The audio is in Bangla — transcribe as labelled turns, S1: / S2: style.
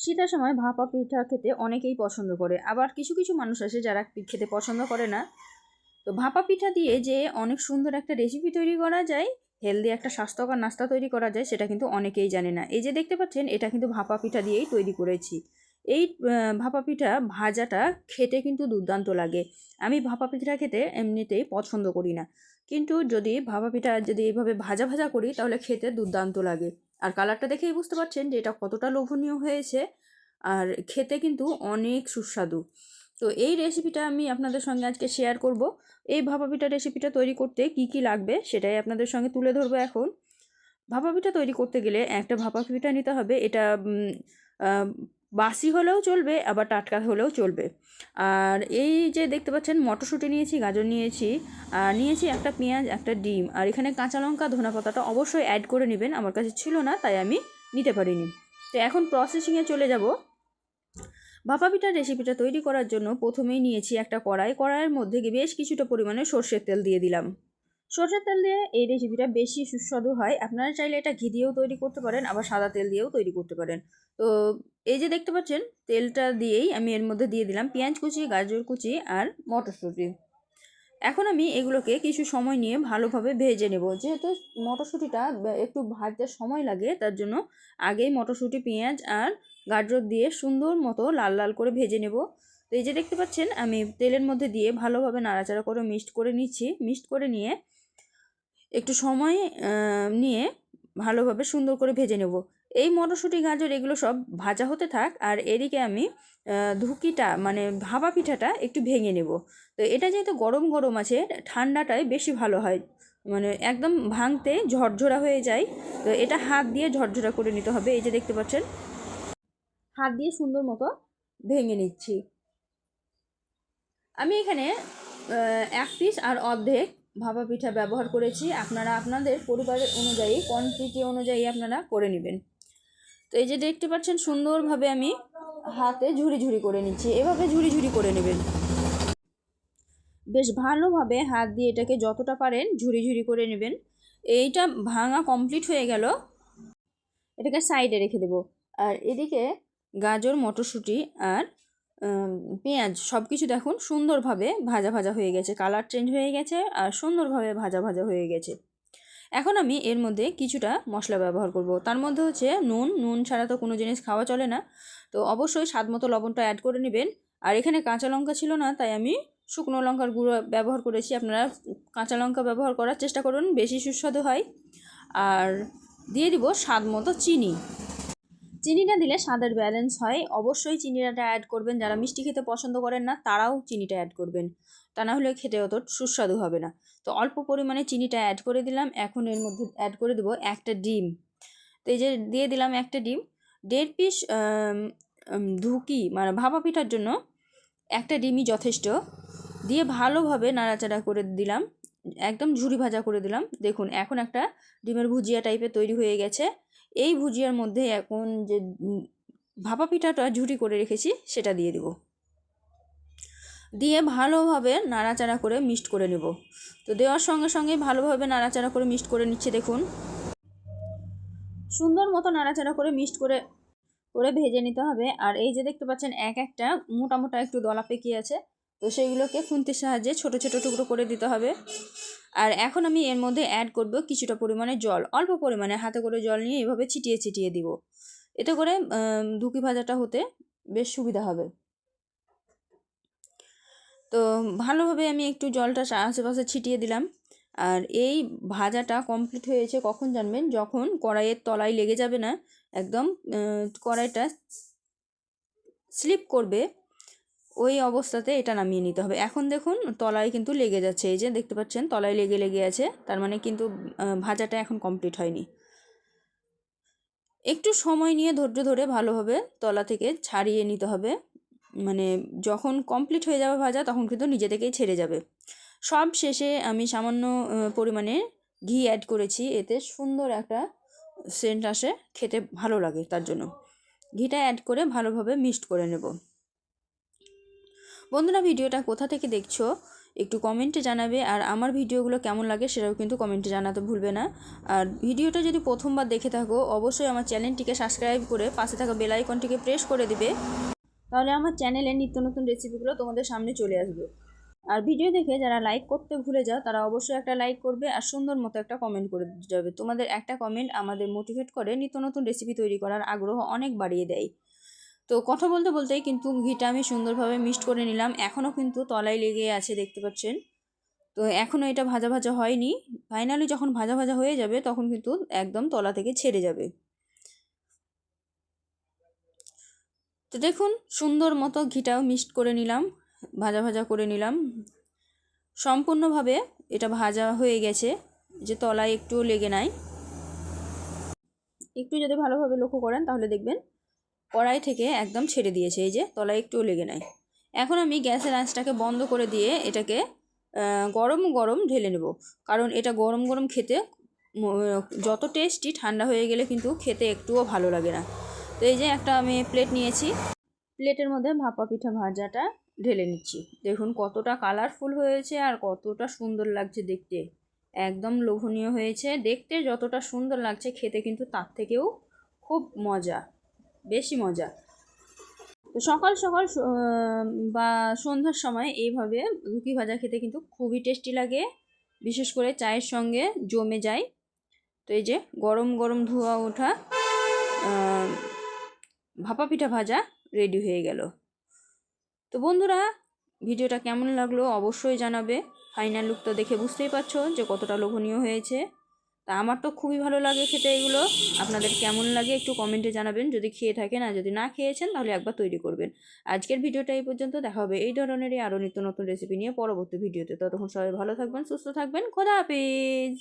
S1: শীতের সময় ভাপা পিঠা খেতে অনেকেই পছন্দ করে, আবার কিছু কিছু মানুষ আছে যারা খেতে পছন্দ করে না। তো ভাপা পিঠা দিয়ে যে অনেক সুন্দর একটা রেসিপি তৈরি করা যায়, হেলদি একটা স্বাস্থ্যকর নাস্তা তৈরি করা যায়, সেটা কিন্তু অনেকেই জানে না। এই যে দেখতে পাচ্ছেন, এটা কিন্তু ভাপা পিঠা দিয়েই তৈরি করেছি। এই ভাপা পিঠা ভাজাটা খেতে কিন্তু দুর্দান্ত লাগে। আমি ভাপা পিঠা খেতে এমনিতেই পছন্দ করি না, কিন্তু যদি ভাপা পিঠা যদি এইভাবে ভাজা ভাজা করি তাহলে খেতে দুর্দান্ত লাগে। আর কালারটা দেখেই বুঝতে পারছেন যে এটা কতটা লোভনীয় হয়েছে, আর খেতে কিন্তু অনেক সুস্বাদু। তো এই রেসিপিটা আমি আপনাদের সঙ্গে আজকে শেয়ার করব। এই ভাপা পিঠা রেসিপিটা তৈরি করতে কি কি লাগবে সেটাই আপনাদের সঙ্গে তুলে ধরবো এখন। ভাপা পিঠা তৈরি করতে গেলে একটা ভাপা পিঠা নিতে হবে। এটা বাসি হলেও চলবে, আবার টাটকা হলেও চলবে। আর এই যে দেখতে পাচ্ছেন, মটরশুঁটি নিয়েছি, গাজর নিয়েছি, আর নিয়েছি একটা পেঁয়াজ, একটা ডিম, আর এখানে কাঁচা লঙ্কা, ধনেপাতাটা অবশ্যই অ্যাড করে নেবেন। আমার কাছে ছিল না তাই আমি নিতে পারিনি। তো এখন প্রসেসিংয়ে চলে যাব। ভাপা পিঠার রেসিপিটা তৈরি করার জন্য প্রথমেই নিয়েছি একটা কড়াইয়ের মধ্যে বেশ কিছুটা পরিমাণে সর্ষের তেল দিয়ে দিলাম। সর্ষের তেল দিয়ে এই রেসিপিটা বেশি সুস্বাদু হয়। আপনারা চাইলে এটা ঘি দিয়েও তৈরি করতে পারেন, আবার সাদা তেল দিয়েও তৈরি করতে পারেন। তো এই যে দেখতে পাচ্ছেন, তেলটা দিয়েই আমি এর মধ্যে দিয়ে দিলাম পেঁয়াজ কুচি, গাজর কুচি আর মটরশুঁটি। এখন আমি এগুলোকে কিছু সময় নিয়ে ভালোভাবে ভেজে নেব। যেহেতু মটরশুঁটিটা একটু ভাজতে সময় লাগে, তার জন্য আগেই মটরশুঁটি, পেঁয়াজ আর গাজর দিয়ে সুন্দর মতো লাল লাল করে ভেজে নেব। তো এই যে দেখতে পাচ্ছেন, আমি তেলের মধ্যে দিয়ে ভালোভাবে নাড়াচাড়া করে মিক্সড করে নিচ্ছি। মিক্সড করে নিয়ে একটু সময় নিয়ে ভালোভাবে সুন্দর করে ভেজে নেব। এই মটরশুঁটি, গাজর এগুলো সব ভাজা হতে থাক, আর এদিকে আমি ধুকিটা মানে ভাপা পিঠাটা একটু ভেঙে নেব। তো এটা যেহেতু গরম গরম আছে, ঠান্ডাটায় বেশি ভালো হয়, মানে একদম ভাঙতে ঝরঝরা হয়ে যায়। তো এটা হাত দিয়ে ঝরঝরা করে নিতে হবে। এই যে দেখতে পাচ্ছেন, হাত দিয়ে সুন্দর মতো ভেঙে নিচ্ছি। আমি এখানে 1 পিস আর অর্ধেক ভাপা পিঠা ব্যবহার করেছি। আপনারা আপনাদের পরিবারের অনুযায়ী, কোয়ান্টিটি অনুযায়ী আপনারা করে নেবেন। তো এই যে দেখতে পাচ্ছেন, সুন্দরভাবে আমি হাতে ঝুরি ঝুরি করে নিচ্ছি। এভাবে ঝুরি ঝুরি করে নেবেন। বেশ ভালোভাবে হাত দিয়ে এটাকে যতটা পারেন ঝুরি ঝুরি করে নেবেন। এইটা ভাঙা কমপ্লিট হয়ে গেল, এটাকে সাইডে রেখে দেব। আর এদিকে গাজর, মটরশুঁটি আর পেঁয়াজ সব কিছু দেখুন সুন্দরভাবে ভাজা ভাজা হয়ে গেছে, কালার চেঞ্জ হয়ে গেছে আর সুন্দরভাবে ভাজা ভাজা হয়ে গেছে। এখন আমি এর মধ্যে কিছুটা মশলা ব্যবহার করব। তার মধ্যে হচ্ছে নুন ছাড়া তো কোনো জিনিস খাওয়া চলে না। তো অবশ্যই স্বাদ মতো লবণটা অ্যাড করে নেবেন। আর এখানে কাঁচা লঙ্কা ছিল না, তাই আমি শুকনো লঙ্কার গুঁড়ো ব্যবহার করেছি। আপনারা কাঁচা লঙ্কা ব্যবহার করার চেষ্টা করুন, বেশি সুস্বাদু হয়। আর দিয়ে দিব স্বাদ মতো চিনি। চিনিটা দিলে স্বাদের ব্যালেন্স হয়। অবশ্যই চিনিটা অ্যাড করবেন। যারা মিষ্টি খেতে পছন্দ করেন না তারাও চিনিটা অ্যাড করবেন, তা না হলে খেতে অত সুস্বাদু হবে না। তো অল্প পরিমাণে চিনিটা অ্যাড করে দিলাম। এখন এর মধ্যে অ্যাড করে দেবো একটা ডিম। তো এই যে দিয়ে দিলাম একটা ডিম। 1.5 পিস ধুকি মানে ভাপা পিঠার জন্য একটা ডিমই যথেষ্ট। দিয়ে ভালোভাবে নাড়াচাড়া করে দিলাম, একদম ঝুরি ভাজা করে দিলাম। দেখুন এখন একটা ডিমের ভুজিয়া টাইপের তৈরি হয়ে গেছে। এই ভুজিয়ার মধ্যে এখন যে ভাপা পিঠাটা ঝুরি করে রেখেছি সেটা দিয়ে দেব। দিয়ে ভালোভাবে নাড়াচাড়া করে মিক্সড করে নেব। তো দেওয়ার সঙ্গে সঙ্গে ভালোভাবে নাড়াচাড়া করে মিক্সড করে নিচ্ছে। দেখুন সুন্দর মতো নাড়াচাড়া করে মিক্সড করে করে ভেজে নিতে হবে। আর এই যে দেখতে পাচ্ছেন, এক একটা মোটা মোটা একটু দলা পেকে আছে, তো সেইগুলোকে খুন্তির সাহায্যে ছোট ছোট টুকরো করে দিতে হবে। আর এখন আমি এর মধ্যে অ্যাড করব কিছুটা পরিমাণে জল, অল্প পরিমাণে হাতে করে জল নিয়ে এভাবে ছিটিয়ে ছিটিয়ে দিব। এতে করে ধুকি ভাজাটা হতে বেশ সুবিধা হবে। তো ভালোভাবে আমি একটু জলটা আশেপাশে ছিটিয়ে দিলাম। আর এই ভাজাটা কমপ্লিট হয়েছে কখন জানবেন? যখন কড়াইয়ের তলায় লেগে যাবে না, একদম কড়াইটা স্লিপ করবে, ওই অবস্থাতে এটা নামিয়ে নিতে হবে। এখন দেখুন তলায় কিন্তু লেগে যাচ্ছে, এই যে দেখতে পাচ্ছেন তলায় লেগে লেগে আছে, তার মানে কিন্তু ভাজাটা এখন কমপ্লিট হয়নি। একটু সময় নিয়ে ধৈর্য ধরে ভালোভাবে তলা থেকে ছাড়িয়ে নিতে হবে। মানে যখন কমপ্লিট হয়ে যাবে ভাজা, তখন কিন্তু নিজে থেকেই ছেড়ে যাবে। সব শেষে আমি সামান্য পরিমাণে ঘি অ্যাড করেছি, এতে সুন্দর একটা সেন্ট আসে, খেতে ভালো লাগে, তার জন্য ঘিটা অ্যাড করে ভালোভাবে মিক্সড করে নেব। বন্ধুরা, ভিডিওটা কোথা থেকে দেখছো একটু কমেন্টে জানাবে। আর আমার ভিডিওগুলো কেমন লাগে সেটাও কিন্তু কমেন্টে জানাতে ভুলবে না। আর ভিডিওটা যদি প্রথমবার দেখে থাকো অবশ্যই আমার চ্যানেলটিকে সাবস্ক্রাইব করে পাশে থাকা বেল আইকনটিকে প্রেস করে দিবে, তাহলে আমার চ্যানেলে নিত্য নতুন রেসিপিগুলো তোমাদের সামনে চলে আসবে। আর ভিডিও দেখে যারা লাইক করতে ভুলে যাও তারা অবশ্যই একটা লাইক করবে আর সুন্দর মতো একটা কমেন্ট করে যাবে। তোমাদের একটা কমেন্ট আমাদের মোটিভেট করে নিত্য নতুন রেসিপি তৈরি করার আগ্রহ অনেক বাড়িয়ে দেয়। তো কথা বলতে বলতেই কিন্তু ঘিটা আমি সুন্দরভাবে মিক্সড করে নিলাম। এখনও কিন্তু তলায় লেগে আছে, দেখতে পাচ্ছেন। তো এখনও এটা ভাজা ভাজা হয়নি। ফাইনালি যখন ভাজা ভাজা হয়ে যাবে তখন কিন্তু একদম তলা থেকে ছেড়ে যাবে। তো দেখুন সুন্দর মতো ঘিটাও মিক্সড করে নিলাম, ভাজা ভাজা করে নিলাম। সম্পূর্ণভাবে এটা ভাজা হয়ে গেছে, যে তলায় একটুও লেগে নাই। একটু যদি ভালোভাবে লক্ষ্য করেন তাহলে দেখবেন কড়াই থেকে একদম ছেড়ে দিয়েছে, এই যে তলায় একটুও লেগে নাই। এখন আমি গ্যাসের আঁচটাকে বন্ধ করে দিয়ে এটাকে গরম গরম ঢেলে নেব, কারণ এটা গরম গরম খেতে যত টেস্টি, ঠান্ডা হয়ে গেলে কিন্তু খেতে একটুও ভালো লাগে না। তো এই যে একটা আমি প্লেট নিয়েছি, প্লেটের মধ্যে ভাপা পিঠা ভাজাটা ঢেলে নিচ্ছি। দেখুন কতটা কালারফুল হয়েছে আর কতটা সুন্দর লাগছে দেখতে, একদম লোভনীয় হয়েছে। দেখতে যতটা সুন্দর লাগছে খেতে কিন্তু তার থেকেও খুব মজা, বেশি মজা। তো সকাল সকাল বা সন্ধ্যার সময় এইভাবে রুটি ভাজা খেতে কিন্তু খুবই টেস্টি লাগে, বিশেষ করে চায়ের সঙ্গে জমে যায়। তো এই যে গরম গরম ধোয়া ওঠা ভাপা পিঠা ভাজা রেডি হয়ে গেল। তো বন্ধুরা ভিডিওটা কেমন লাগলো অবশ্যই জানাবে। ফাইনাল লুকটা দেখে বুঝতেই পারছো যে কতটা লোভনীয় হয়েছে। তা আমার তো খুবই ভালো লাগে খেতে এগুলো। আপনাদের কেমন লাগে একটু কমেন্টে জানাবেন, যদি খেয়ে থাকেন। আর যদি না খেয়েছেন তাহলে একবার তৈরি করবেন। আজকের ভিডিওটা এই পর্যন্ত, দেখা হবে এই ধরনেরই আরও নিত্য নতুন রেসিপি নিয়ে পরবর্তী ভিডিওতে। ততক্ষণ সবাই ভালো থাকবেন, সুস্থ থাকবেন। খোদা হাফেজ।